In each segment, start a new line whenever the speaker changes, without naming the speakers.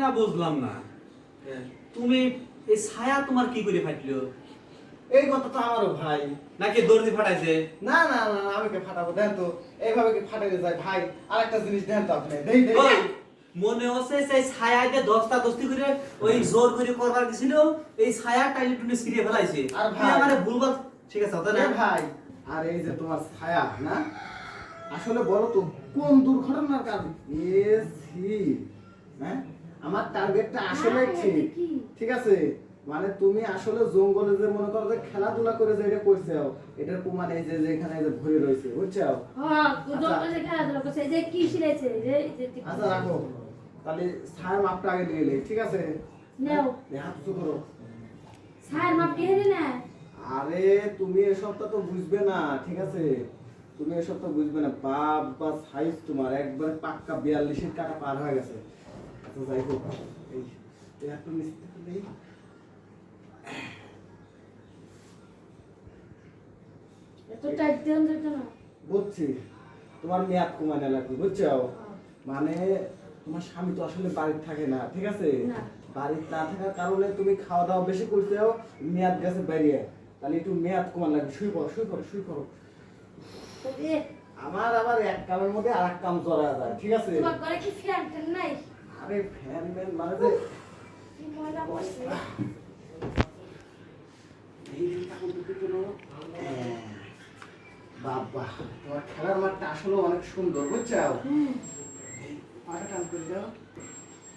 ঘটনা বুঝলাম না। তুমি এই ছায়া তোমার কি করে ফাটলো?
এই কথা তো আমারও ভাই।
নাকি দর্জি ফাটাইছে?
না না না না, আমি কে ফাটাবো দেন তো, এইভাবে কি ফাটাইতে যায় ভাই? আরেকটা জিনিস দেন তো আপনি, দেই দেই।
ওই মনে হচ্ছে সেই ছায়াতে দস্তা দস্তি করে ওই জোর করে করবার গেছিল, এই ছায়া টাইলি টুনি ছিঁড়ে ফেলাইছে।
আর
তুই
ভাই
আমারে ভুলভাল ঠিক আছে তাই
এ
না?
ভাই, আর এই যে তোমার ছায়া না, আসলে বলো তো কোন দুর্ঘটনার কারণ? এসি হ্যাঁ, আমার টার্গেটটা আসলে ঠিক ঠিক আছে। মানে তুমি আসলে জঙ্গলে যে মনে করো যে খেলাধুলা করে যে এটা করছো, এটার প্রমাণ এই যে এখানে যে ভরে রয়েছে, বুঝছো?
হ্যাঁ, জঙ্গলে খেলাধুলা করছে, এই যে কি ছিলেছে,
আচ্ছা রাখো, তাহলে ছায়া মাপটা আগে নিয়ে এলে, ঠিক আছে?
নাও
হাত উঁচু করো।
স্যার মাপ কে হেরে না?
আরে তুমি এসবটা তো বুঝবে না, ঠিক আছে? তুমি এসব তো বুঝবে না। বাপ বা সাইজ তোমার একবার পাক্কা 42-এর কাটা পার হয়ে গেছে। আচ্ছা যাই হোক, এই একটু মিস্ত্রি নেই।
এত টাইট দেন যেত না।
বুঝছি, তোমার মেয়াদ কমানো লাগবে, বুঝছো? মানে তোমার স্বামী তো আসলে বাড়িতে থাকে না, ঠিক আছে?
না।
বাড়িতে না থাকার কারণে তুমি খাওয়া দাওয়া বেশি করছো, মেয়াদ গেছে বেরিয়ে। তাহলে একটু মেয়াদ কমান লাগবে। শুয়ে পড়ো শুয়ে পড়ো শুয়ে পড়ো।
তবে
আমার আবার এক কামের মধ্যে আরেক কাম চলা যায়, ঠিক আছে?
তোমার ঘরে কি ফ্যান ট্যান নাই?
আরে ফ্যান ম্যান মানে যে
কি ময়লা পড়ছে।
এই দিনটা কিন্তু কি হলো? বাবা, তোমার খেলার মাঠটা আসলে অনেক সুন্দর, বুঝছো? এই পাটা টান করে দাও।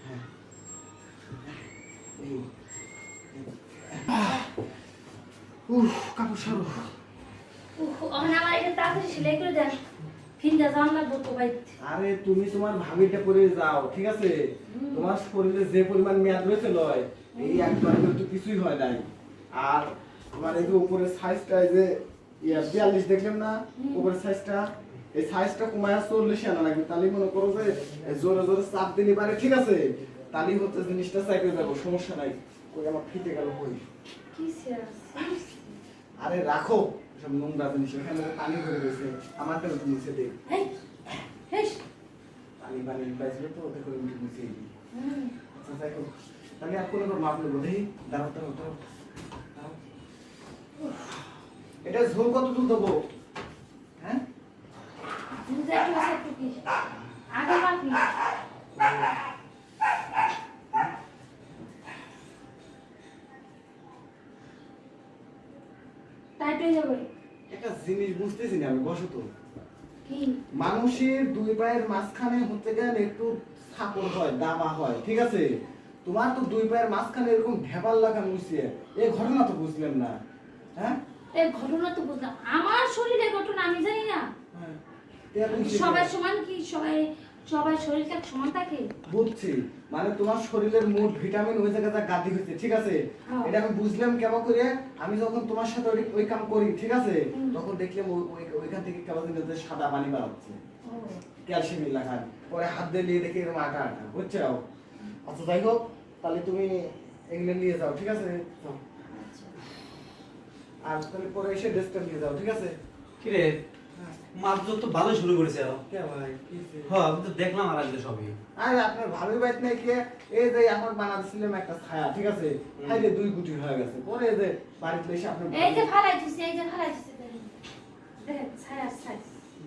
হ্যাঁ এই কাপড় সারো।
ওখানে আমার এটা তাড়াতাড়ি সেলাই করে দেন। ফিনটা যাওয়ান লাগবো তো ভাই।
আরে তুমি তোমার ভাবিটা পরে যাও, ঠিক আছে? তোমার শরীরে যে পরিমাণ মেয়াদ রয়েছে লয়, এই একবার করে তো কিছুই হয় নাই। আর তোমার এই যে উপরের সাইজটা, এই যে 42 দেখলাম না উপরের সাইজটা, এই সাইজটা কমায় 40 আনা লাগবে। তাহলে মনে করো যে জোরে জোরে চাপ দিলে পারে, ঠিক আছে? তাহলেই হচ্ছে জিনিসটা চাইতে যাবো, সমস্যা নাই। ওই আমার ফিটে গেল কই।
কি স্যার?
আরে রাখো সব নোংরা জিনিস, এখানে তো পানি ভরে রয়েছে, আমারটা একটু মুছে দে।
এই হেস।
পানি পানি পাইছিল তো, ওদের করে একটু মুছে দিই। আচ্ছা যাই হোক, তাহলে আর কোনো মাপ নেবো, দেখি দাঁড়াও দাঁড়াও দাঁড়াও দাঁড়াও। এটা ঝোল কত দূর দেবো? হ্যাঁ
বুঝা একটু আছে একটু কি? আগে মাপি। টাইট হয়ে যাবে।
একটা জিনিস বুঝতেছি না আমি, বসো তো।
কি?
মানুষের দুই পায়ের মাঝখানে হচ্ছে গেলে একটু সাপোর্ট হয়, দাবা হয়, ঠিক আছে? তোমার তো দুই পায়ের মাঝখানে এরকম ঢেবাল লাগা মুছিয়ে, এই ঘটনা তো বুঝলাম না। হ্যাঁ
এই ঘটনা তো বুঝলাম, আমার শরীরে ঘটনা আমি জানি না।
হ্যাঁ, এরকম কি-
সবাই সমান কি? সবাই শরীর কি সমান থাকে?
বুঝছি, মানে তোমার শরীরের মোট ভিটামিন ওই জায়গাটা গাদি হয়েছে, ঠিক আছে?
হ্যাঁ।
এটা আমি বুঝলাম কেমন করে। আমি যখন তোমার সাথে ওই কাম করি, ঠিক আছে? তখন দেখলাম ওইখান থেকে কেমন যেন সাদা পানি বার হচ্ছে, ক্যালসিয়াম লাগান। পরে হাত দিয়ে নিয়ে দেখি এরকম আটা আটা, বুঝছো? আচ্ছা যাই হোক, তাহলে তুমি এগুলো নিয়ে যাও, ঠিক আছে? যাও। আর তাহলে পরে এসে ড্রেসটা নিয়ে যাও, ঠিক আছে?
কি রে, মাপজোক তো ভালো শুরু করেছে।
কে ভাই কি হইছে?
হ্যাঁ আমি তো দেখলাম আর আজকে সবই।
আরে আপনার ভাবির বাইত নাই কি, এই যে এখন বানাচ্ছিলাম একটা ছায়া, ঠিক আছে? খাইলে 2 গুটি হয়ে গেছে। পরে এই যে বাড়িতে এসে আপনার
এই যে ফালাইছিস, এই যে ফালাইছিস দেখেন ছায়া ছায়া।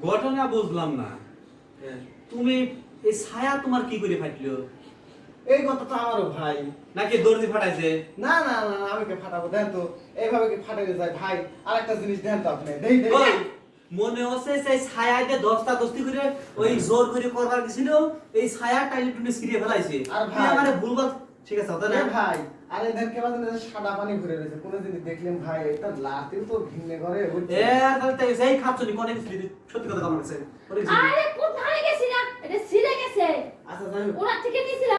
ঘটনা বুঝলাম না। তুমি এই ছায়া তোমার কি করে ফাটলো?
এই কথা তো আমারও ভাই।
নাকি দর্জি ফাটাইছে?
না না না না, আমি কে ফাটাবো দেন তো, এইভাবে কি ফাটাইতে যায় ভাই? আরেকটা জিনিস দেন তো আপনি, দেই দেই।
ওই মনে হচ্ছে সেই ছায়াতে দস্তা দস্তি করে ওই জোর করে করবার গেছিল, এই ছায়া টাইলি টুনি ছিঁড়ে ফেলাইছে।
আর
তুই
ভাই
আমারে ভুলভাল ঠিক আছে তাই
এ
না?
ভাই, আরে দেন কেমন যেন সাদা পানি ভরে রয়েছে, কোন জিনিস দেখলেন ভাই? এটা লাতিও তো ভিন্নে করে, বুঝছেন?
এ তাহলে তাই সেই খাচ্ছনি কোন কিছু সত্যি কথা আমার কাছে।
আরে কোথায় গেছি না? এটা ছিঁড়ে গেছে।
আচ্ছা যাই হোক,
ওরা থেকে নিয়েছিলাম